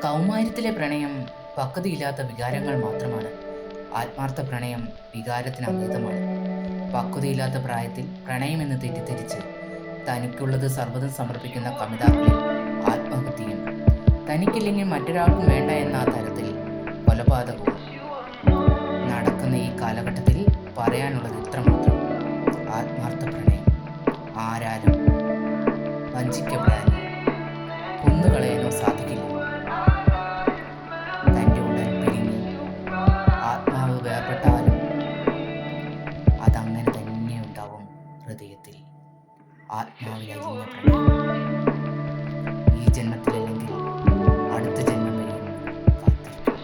കൗമാരത്തിലെ പ്രണയം പക്വതയില്ലാത്ത വികാരങ്ങൾ മാത്രമാണ്. ആത്മാർത്ഥ പ്രണയം വികാരത്തിന് അതീതമാണ്. പക്വതയില്ലാത്ത പ്രായത്തിൽ പ്രണയമെന്ന് തെറ്റിദ്ധരിച്ച് തനിക്കുള്ളത് സർവ്വതും സമർപ്പിക്കുന്ന കമിതാക്കളിൽ ആത്മഹത്യയും, തനിക്കില്ലെങ്കിൽ മറ്റൊരാൾക്കും വേണ്ട എന്ന തരത്തിൽ കൊലപാതകവും നടക്കുന്ന ഈ കാലഘട്ടത്തിൽ പറയാനുള്ളത് ഇത്രമാത്രം: ആത്മാർത്ഥ പ്രണയം ആരാലും വഞ്ചിക്കപ്പെടാനോ കൊന്നുകളയാനോ സാധിക്കില്ല. തൻ്റെ ഉടൽ പിരിഞ്ഞ് ആത്മാവ് വേർപെട്ടാലും അതങ്ങനെ തന്നെ ഉണ്ടാവും ഹൃദയത്തിൽ. ആത്മാവിൽ അലിഞ്ഞ പ്രണയം ഈ ജന്മത്തിലല്ലെങ്കിൽ അടുത്ത ജന്മം വരെയും കാത്തിരിക്കും.